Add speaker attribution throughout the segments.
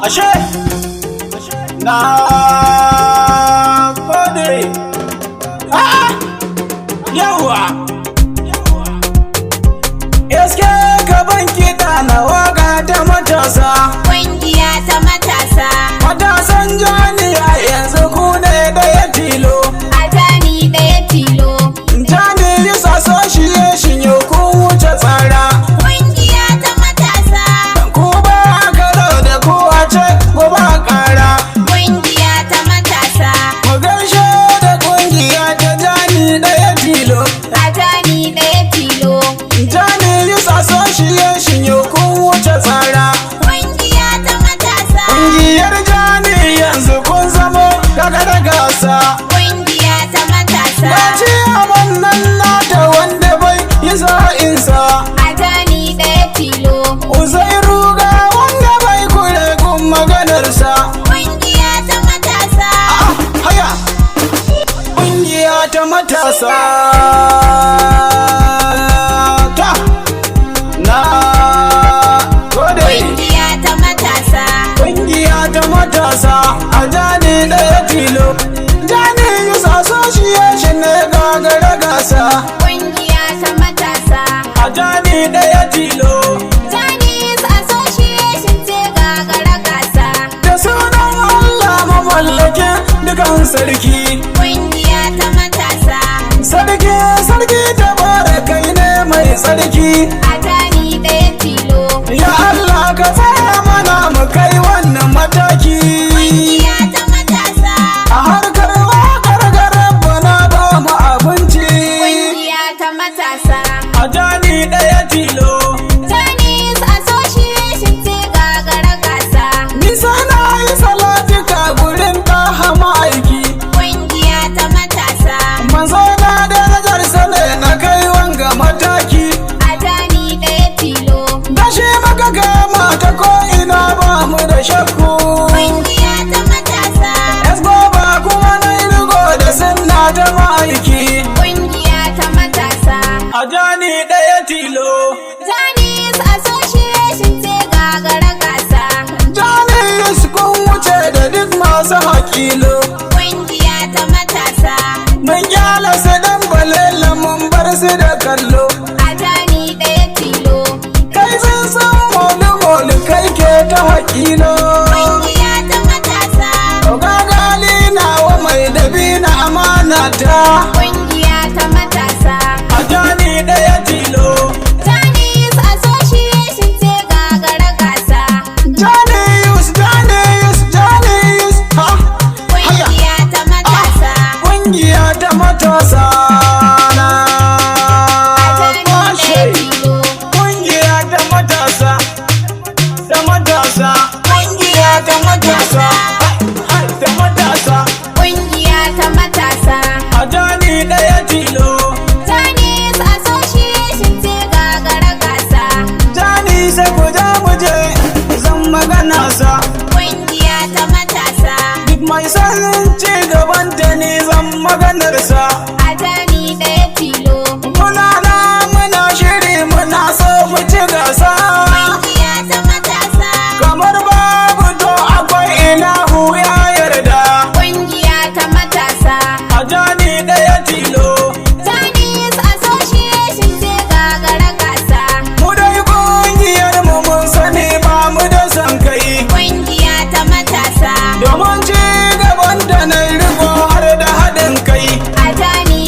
Speaker 1: Ashe na gode. Yawa eske gaban kiɗa na waka ta matasa,
Speaker 2: ƙungiya ta matasa.
Speaker 1: matasan Jani a yanzu ku ne ɗaya tilo.
Speaker 2: A Jani ɗaya tilo.
Speaker 1: Jani Youth Association yau kun wuce tsara.
Speaker 2: Ƙungiya ta matasa.
Speaker 1: Ku ba karo da ku a ce ku ba ƙara.
Speaker 2: Ƙungiya ta matasa.
Speaker 1: Mu gaishe da ƙungiya ta Jani ɗaya tilo.
Speaker 2: A Jani ɗaya tilo.
Speaker 1: Jani Youth Association yau kun wuce tsara.
Speaker 2: Ƙungiya ta matasa.
Speaker 1: Ƙungiyar Jani yanzu kun zamo daga da gasa.
Speaker 2: Ƙungiya ta matasa.
Speaker 1: Gaci abin nan nata wanda bai yi sa'insa.
Speaker 2: A Jani ɗaya tilo.
Speaker 1: Uzairu ga wanda bai kure kun maganarsa.
Speaker 2: Ƙungiya ta matasa.
Speaker 1: Haya! Ƙungiya ta matasa ta na gode.
Speaker 2: Ƙungiya ta matasa.
Speaker 1: Ƙungiya ta matasa a Jani ɗaya tilo. Jani Youth Association ne gagara gasa.
Speaker 2: Ƙungiya ta matasa.
Speaker 1: A Jani ɗaya tilo.
Speaker 2: Jani Youth Association ce gagara gasa.
Speaker 1: Da sunan Allah mamallakin dukan sarki.
Speaker 2: Ƙungiya ta matasa.
Speaker 1: Sarki ta kai ne mai tsarki.
Speaker 2: A Jani ɗaya tilo.
Speaker 1: Ya Allah ka tsaya mana mu kai wannan mataki.
Speaker 2: Ƙungiya ta matasa.
Speaker 1: A harkar waƙar garin bana ba mu abinci.
Speaker 2: Ƙungiya ta matasa.
Speaker 1: A Jani ɗaya tilo.
Speaker 2: Jani Youth Association ce gagara gasa.
Speaker 1: Nisa na yi salatika gurin ɗaha ma'aiki.
Speaker 2: Ƙungiya ta matasa.
Speaker 1: Manzo na darajar sane na kai wanga mataki.
Speaker 2: A Jani ɗaya tilo.
Speaker 1: Da shi maka gama ta ko'ina ba mu da shakku.
Speaker 2: Ƙungiya ta matasa.
Speaker 1: Esgo ba kuma na yi rigo da sunna ta ma'aiki.
Speaker 2: Ƙungiya ta matasa.
Speaker 1: A Jani ɗaya tilo.
Speaker 2: Jani Youth Association ce gagara gasa.
Speaker 1: Jani Youth kun wuce da duk masu haƙilo.
Speaker 2: Ƙungiya ta matasa.
Speaker 1: Mun kyala su ɗan balela mun bar su da kallo.
Speaker 2: A Jani ɗaya tilo.
Speaker 1: Kai sun san molu kai ke ta haƙilo.
Speaker 2: Ƙungiya ta matasa.
Speaker 1: Gagali nawa mai dabi na amana ta.
Speaker 2: Ƙungiya ta matasa.
Speaker 1: A Jani ɗaya tilo.
Speaker 2: Jani Youth Association ce gagara gasa.
Speaker 1: Jani Youth ha.
Speaker 2: Ƙungiya ta matasa.
Speaker 1: Ƙungiya ta matasa na
Speaker 2: A Jani
Speaker 1: kwashe.
Speaker 2: ɗaya tilo.
Speaker 1: Ƙungiya ta matasa. Ƙungiya ta matasa. Ta matasa.
Speaker 2: Ƙungiya ta matasa.
Speaker 1: A Jani ɗaya tilo.
Speaker 2: Jani Youth Association ce gagara gasa.
Speaker 1: Jani sai ku ja mu je zan magana sa.
Speaker 2: Ƙungiya ta matasa.
Speaker 1: Duk mai sanin ci gaban ta ni zan maganar sa.
Speaker 2: A Jani ɗaya tilo.
Speaker 1: Muna shiri muna so mu ci gasa.
Speaker 2: Ƙungiya ta matasa.
Speaker 1: Kamar babu to akwai ilahu ya yarda.
Speaker 2: Ƙungiya ta matasa.
Speaker 1: A Jani ɗaya tilo.
Speaker 2: Jani Youth Association ce gagara gasa.
Speaker 1: Mu dai ƙungiyar mu mun sani ba mu da san kai.
Speaker 2: Ƙungiya ta matasa.
Speaker 1: Domin ci gaban da na riko har da haɗin kai.
Speaker 2: A Jani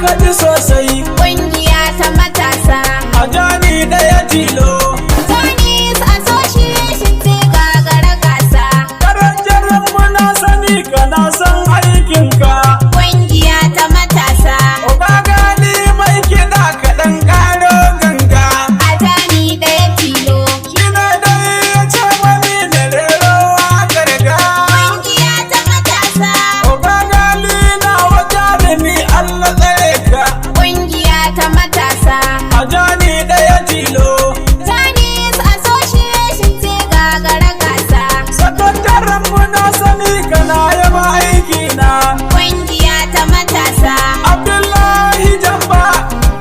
Speaker 1: ka ji sosai.
Speaker 2: Ƙungiya ta matasa.
Speaker 1: A Jani ɗaya tilo.
Speaker 2: Jani's Association ce gagara gasa.
Speaker 1: Darajar mu na sani kana san aikinka.
Speaker 2: Ƙungiya ta matasa.
Speaker 1: Gwabajani mai kiɗa kaɗan ƙaro ganga.
Speaker 2: A Jani ɗaya tilo.
Speaker 1: Shi ne dai ya ce mani da rero wakar ga.
Speaker 2: Ƙungiya ta matasa.
Speaker 1: Gwabajani na wata da ni Allah tsare ka.
Speaker 2: Ƙungiya ta matasa.
Speaker 1: A Jani ɗaya tilo.
Speaker 2: Jani's Association ce gagara gasa.
Speaker 1: Sakataren mu na sani kana yaba aikina.
Speaker 2: Ƙungiya ta matasa.
Speaker 1: Abdullahi Jamba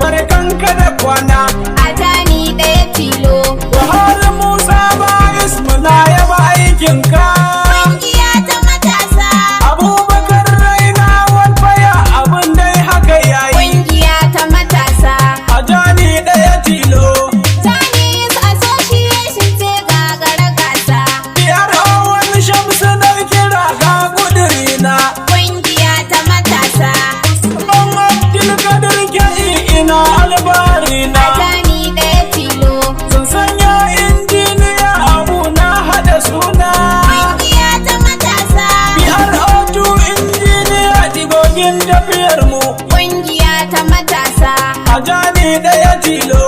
Speaker 1: barkanka da kwana.
Speaker 2: A Jani ɗaya tilo.
Speaker 1: Buhari Musa Bayis muna yaba aikinka.
Speaker 2: Ƙungiya ta matasa.
Speaker 1: Abubakar Raina Walfaya abin dai haka yayi.
Speaker 2: Ƙungiya ta matasa.
Speaker 1: A Jani ɗaya tilo.
Speaker 2: Jani's Association ce gagara gasa.
Speaker 1: Biyar wani shamsu na kira ga kudurina.
Speaker 2: Ƙungiya ta matasa.
Speaker 1: Ban Abdulkadir ke ina albarina.
Speaker 2: A Jani ɗaya tilo.
Speaker 1: Sun sanya injiniya abu na hada suna.
Speaker 2: Ƙungiya ta matasa.
Speaker 1: PRO2 injiniya digogin tafiyar mu.
Speaker 2: Ƙungiya ta matasa.
Speaker 1: A Jani ɗaya tilo.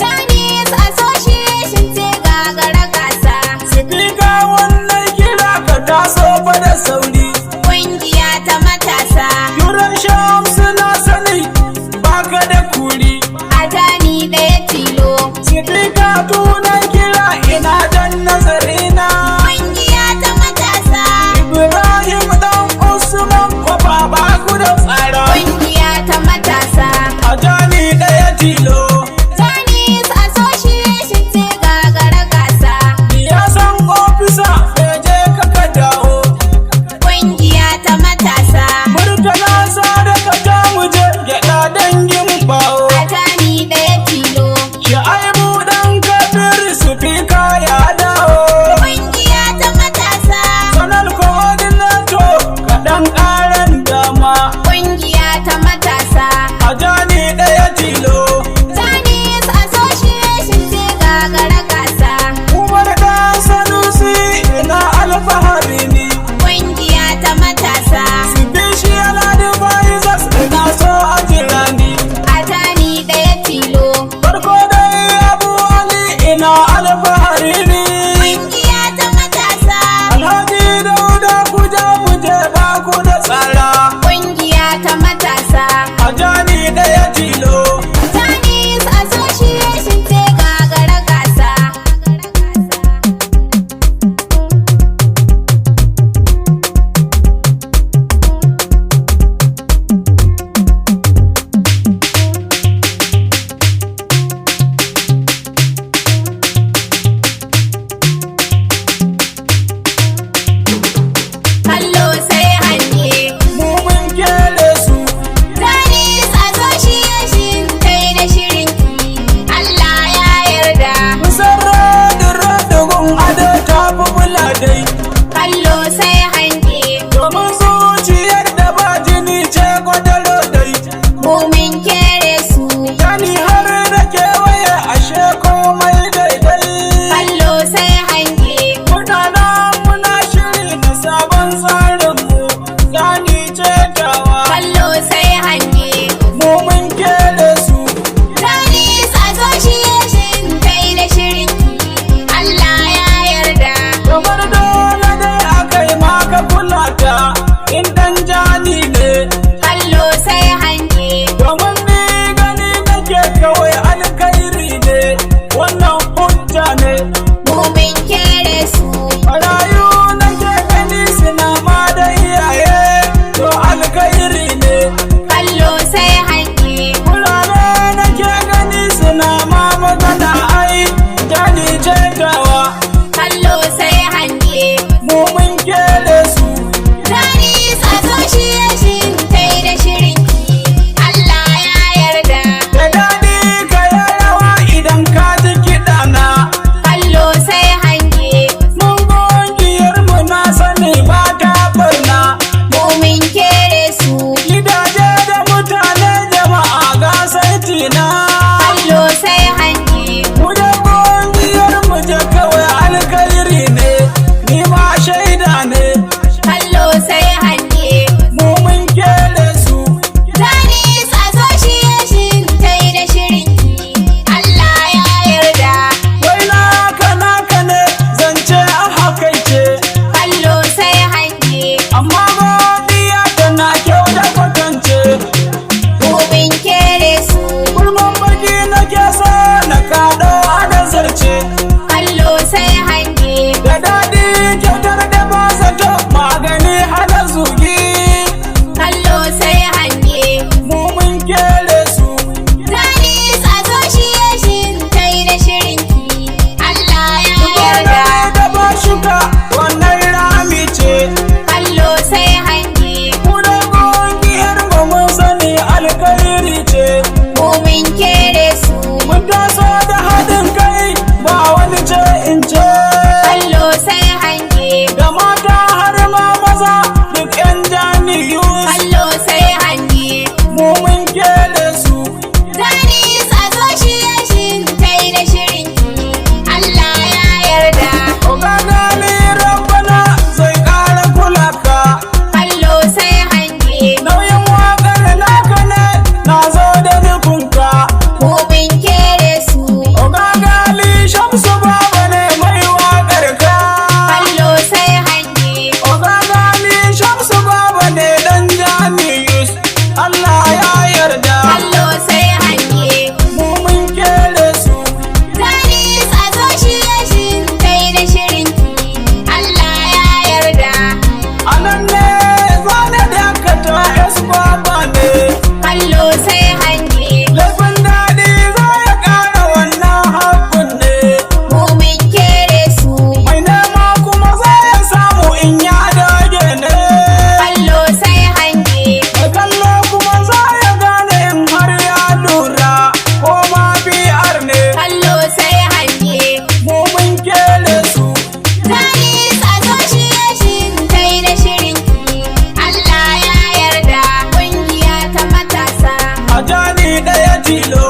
Speaker 2: Jani's Association ce gagara gasa.
Speaker 1: Sifika wannan kira ka taso fa da sauri.
Speaker 2: Ƙungiya ta matasa.
Speaker 1: Yuran shamsu na sani baka da kuri.
Speaker 2: A Jani ɗaya tilo.
Speaker 1: Sifika tunan kira ina dan nazarina.
Speaker 2: Ƙungiya ta matasa.
Speaker 1: Ibrahim dan Usman ko ba ku da tsara.
Speaker 2: Ƙungiya ta matasa.
Speaker 1: A Jani ɗaya tilo.
Speaker 2: Jani's Association ce gagara gasa.
Speaker 1: Ya san ofisa bai je ka dawo.
Speaker 2: Ƙungiya ta matasa.
Speaker 1: Murtala sadaka ta muje gyaɗa dangin bawo.
Speaker 2: A Jani ɗaya tilo.
Speaker 1: Sha'aibu ɗan kabir sufika ya dawo.
Speaker 2: Ƙungiya ta matasa.
Speaker 1: Sanar coordinator kaɗan ƙaran dama.
Speaker 2: Ƙungiya ta
Speaker 1: tilo